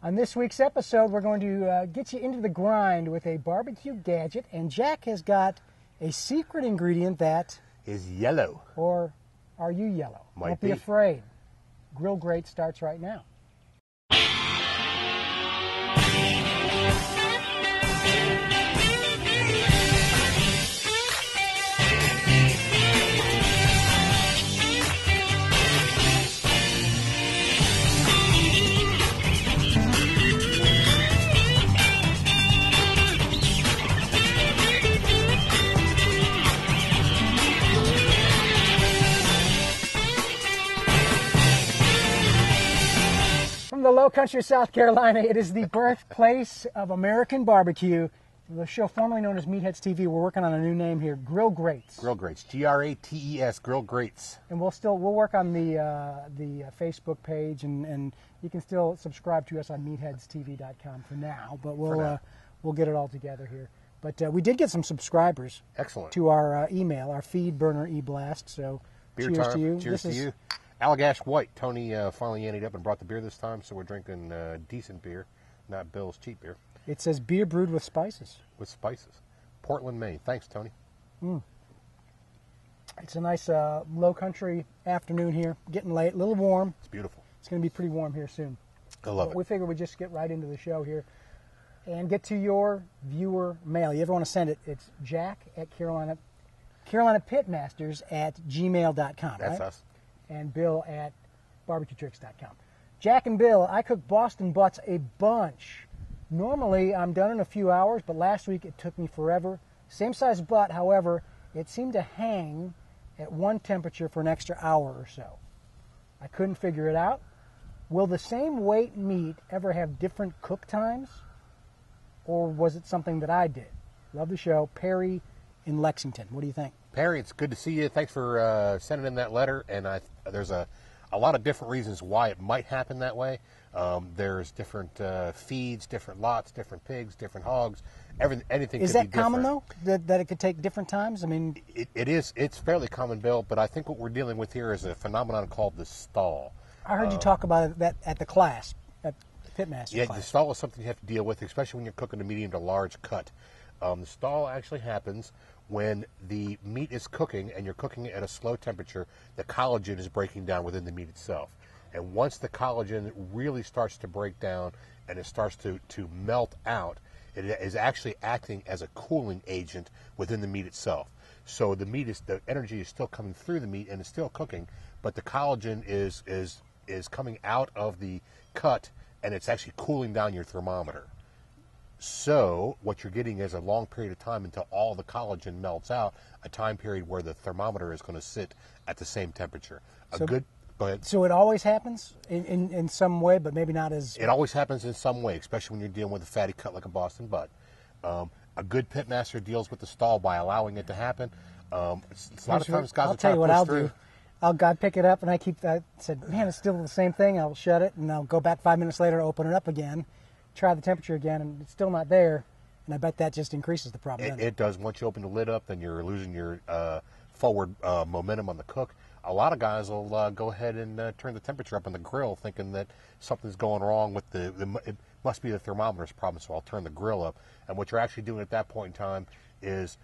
On this week's episode, we're going to get you into the grind with a barbecue gadget, and Jack has got a secret ingredient that is yellow. Or are you yellow? Might be afraid. Grill Grates starts right now. From the low country of South Carolina, it is the birthplace of American barbecue. The show formerly known as Meatheads TV. We're working on a new name here, Grill Grates. Grill Grates, Grates, Grill Grates. And we'll work on the Facebook page, and you can still subscribe to us on meatheadstv.com for now. But we'll get it all together here. But we did get some subscribers. Excellent. To our email, our feed burner e-blast. So beer cheers time. to you. Cheers to you. Allagash White. Tony finally ended up and brought the beer this time, so we're drinking decent beer, not Bill's cheap beer. It says beer brewed with spices. With spices. Portland, Maine. Thanks, Tony. It's a nice low country afternoon here. Getting late, a little warm. It's beautiful. It's going to be pretty warm here soon. I love it. We figure we'd just get right into the show here and get to your viewer mail. You ever want to send it, it's Jack at CarolinaPitmasters@gmail.com. That's right? us. And Bill at barbecuetricks.com. Jack and Bill, I cook Boston butts a bunch. Normally, I'm done in a few hours, but last week it took me forever. Same size butt, however, it seemed to hang at one temperature for an extra hour or so. I couldn't figure it out. Will the same weight meat ever have different cook times? Or was it something that I did? Love the show. Perry in Lexington. What do you think? Perry, it's good to see you. Thanks for sending in that letter. And there's a lot of different reasons why it might happen that way. There's different feeds, different lots, different pigs, different hogs. Anything could be different. Is that common, though, that it could take different times? I mean, it is. It's fairly common, Bill. But I think what we're dealing with here is a phenomenon called the stall. I heard you talk about that at the class, at Pitmaster class. The stall is something you have to deal with, especially when you're cooking a medium to large cut. The stall actually happens when the meat is cooking and you're cooking it at a slow temperature. The collagen is breaking down within the meat itself. And once the collagen really starts to break down and it starts to melt out, it is actually acting as a cooling agent within the meat itself. So the energy is still coming through the meat and it's still cooking, but the collagen is coming out of the cut and it's actually cooling down your thermometer. So what you're getting is a long period of time until all the collagen melts out, a time period where the thermometer is going to sit at the same temperature. Go ahead. So it always happens in some way, but maybe not as... It always happens in some way, especially when you're dealing with a fatty cut like a Boston butt. A good pitmaster deals with the stall by allowing it to happen. A lot of times guys will try to push through. I'll pick it up, and I said, man, it's still the same thing. I'll shut it, and I'll go back 5 minutes later, open it up again, try the temperature again, and it's still not there. And I bet that just increases the problem. It does. Once you open the lid up, then you're losing your forward momentum on the cook. A lot of guys will go ahead and turn the temperature up on the grill, thinking that something's going wrong with it must be the thermometer's problem, so I'll turn the grill up. And what you're actually doing at that point in time is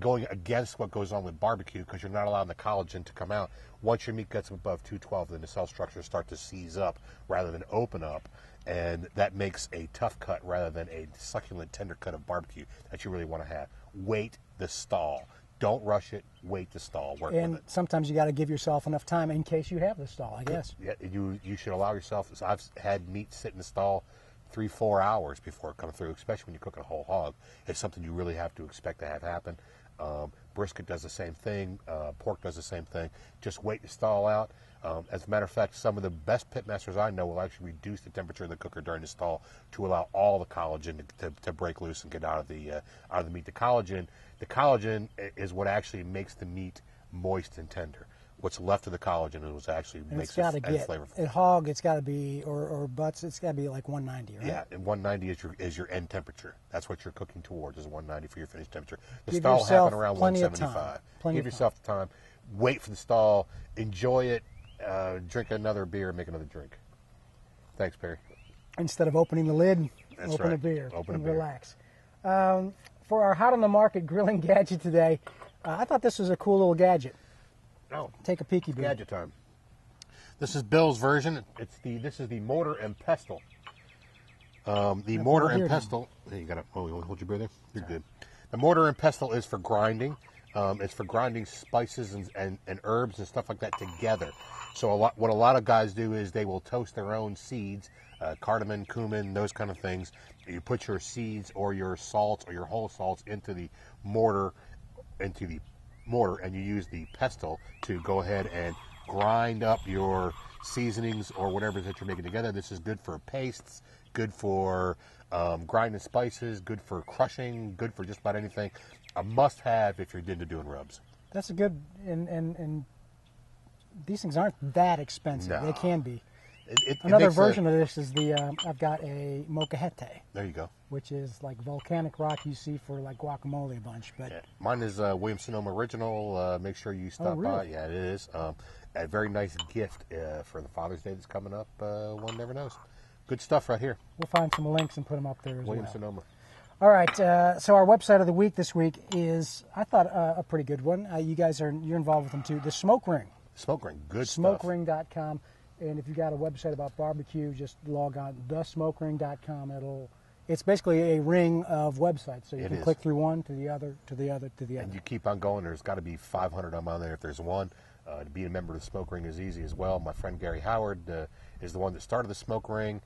going against what goes on with barbecue, because you're not allowing the collagen to come out. Once your meat gets above 212, then the cell structures start to seize up rather than open up, and that makes a tough cut rather than a succulent, tender cut of barbecue that you really want to have. Wait the stall. Don't rush it. Wait the stall. Work with it. And sometimes you got to give yourself enough time in case you have the stall, I guess. Yeah, you should allow yourself. I've had meat sit in the stall 3-4 hours before it comes through, especially when you cook a whole hog. It's something you really have to expect to have happen. Brisket does the same thing. Pork does the same thing. Just wait to stall out. As a matter of fact, some of the best pitmasters I know will actually reduce the temperature of the cooker during the stall to allow all the collagen to break loose and get out of the meat. The collagen is what actually makes the meat moist and tender. What's left of the collagen is what actually makes it flavorful. At hog, it's got to be, or butts, it's got to be like 190, right? Yeah, and 190 is your end temperature. That's what you're cooking towards, is 190 for your finished temperature. The Give stall will yourself happen around plenty 175. of time. Give yourself the time. Wait for the stall. Enjoy it. Drink another beer. Make another drink. Thanks, Perry. Instead of opening the lid, That's open right. a beer Open a and beer. relax. For our Hot on the Market grilling gadget today, I thought this was a cool little gadget. Oh, Take a peeky, Bill. gadget time. This is Bill's version. This is the mortar and pestle. The mortar and pestle. Hey, you got to hold your beer there. You're good. The mortar and pestle is for grinding. It's for grinding spices and herbs and stuff like that together. So what a lot of guys do is they will toast their own seeds, cardamom, cumin, those kind of things. You put your seeds or your salts or your whole salts into the mortar, and you use the pestle to go ahead and grind up your seasonings or whatever that you're making together. This is good for pastes, good for grinding spices, good for crushing, good for just about anything. A must-have if you're into doing rubs. That's a good, and these things aren't that expensive. No. They can be. It Another makes version of this is I've got a molcajete, There you go. which is like volcanic rock you see for like guacamole a bunch. But Yeah. Mine is Williams-Sonoma original. Make sure you stop by. really? Yeah, it is. A very nice gift for the Father's Day that's coming up. One never knows. Good stuff right here. we'll find some links and put them up there as well. Williams-Sonoma. All right, so our website of the week this week is, I thought, a pretty good one. You're involved with them too. The Smoke Ring. Smoke ring, good stuff. Smokering.com. And if you got a website about barbecue, just log on thesmokering.com. It's basically a ring of websites, so you It can is. click through one to the other to the other to the other. And you keep on going. There's got to be 500 of them on there if there's one. To be a member of the Smoke Ring is easy as well. My friend Gary Howard is the one that started the Smoke Ring,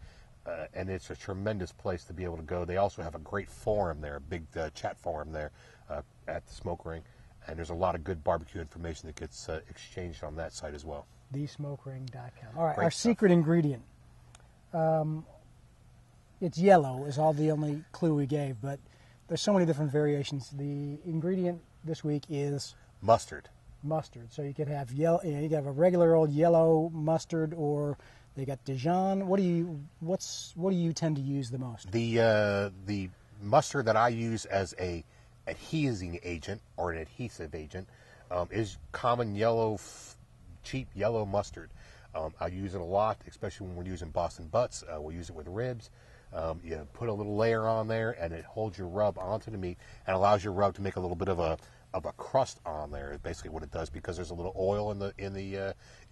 and it's a tremendous place to be able to go. They also have a great forum there, a big chat forum there at the Smoke Ring, and there's a lot of good barbecue information that gets exchanged on that site as well. Thesmokering.com. All right, Great our stuff. secret ingredient. It's yellow is all the only clue we gave, but there's so many different variations. The ingredient this week is Mustard. mustard. So you could have you could have a regular old yellow mustard, or they got Dijon. What do you tend to use the most? The mustard that I use as a adhesing agent or an adhesive agent is common yellow, cheap yellow mustard. I use it a lot, especially when we're using Boston butts. We'll use it with ribs. You put a little layer on there, and it holds your rub onto the meat and allows your rub to make a little bit of a crust on there. Is basically what it does, because there's a little oil in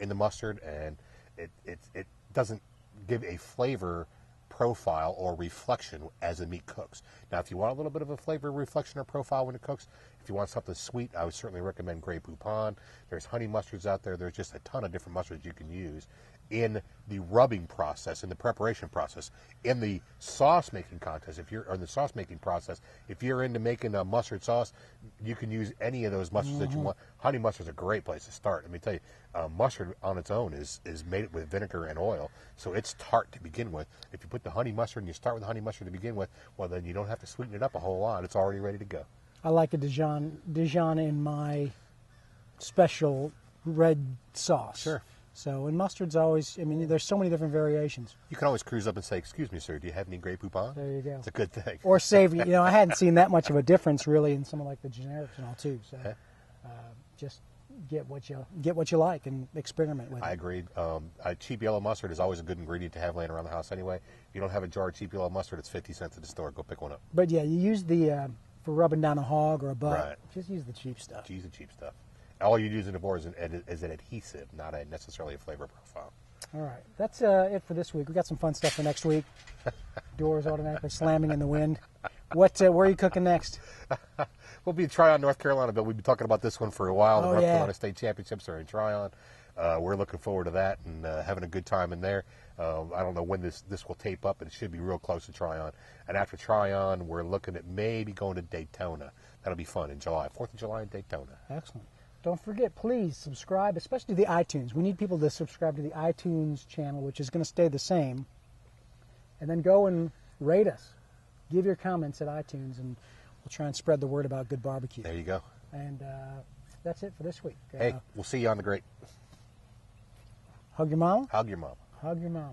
the mustard, and it doesn't give a flavor profile or reflection as the meat cooks. Now, if you want a little bit of a flavor reflection or profile when it cooks, if you want something sweet, I would certainly recommend Grey Poupon. There's honey mustards out there. There's just a ton of different mustards you can use in the rubbing process, in the preparation process, in the sauce making contest. Or the sauce making process, if you're into making a mustard sauce, you can use any of those mustards that you want. Honey mustard's a great place to start. Let me tell you, mustard on its own is made with vinegar and oil, so it's tart to begin with. If you put the honey mustard and you start with the honey mustard to begin with, well, then you don't have to sweeten it up a whole lot. It's already ready to go. I like a Dijon in my special red sauce. Sure. So, and mustard's always, there's so many different variations. You can always cruise up and say, "Excuse me, sir, do you have any Grey Poupon?" There you go. It's a good thing. Or save, I hadn't seen that much of a difference really in some of like the generics and all too. So, just get what you like and experiment with it. I agreed. Cheap yellow mustard is always a good ingredient to have laying around the house anyway. If you don't have a jar of cheap yellow mustard, it's 50 cents at the store. Go pick one up. But yeah, you use the, for rubbing down a hog or a butt, Right. just use the cheap stuff. Use the cheap stuff. All you're using it for is an adhesive, not necessarily a flavor profile. All right, that's it for this week. We got some fun stuff for next week. Doors automatically slamming in the wind. Where are you cooking next? We'll be in Tryon, North Carolina, Bill. We've been talking about this one for a while. The Oh, North yeah. Carolina State Championships are in Tryon. We're looking forward to that and having a good time in there. I don't know when this will tape up, but it should be real close to Tryon. And after Tryon, we're looking at maybe going to Daytona. That'll be fun in July. 4th of July in Daytona. Excellent. Don't forget, please subscribe, especially to the iTunes. We need people to subscribe to the iTunes channel, which is going to stay the same. And then go and rate us. Give your comments at iTunes, and we'll try and spread the word about good barbecue. There you go. And that's it for this week. Hey, we'll see you on the Great. Hug your mama. Hug your mom. Hug your mama.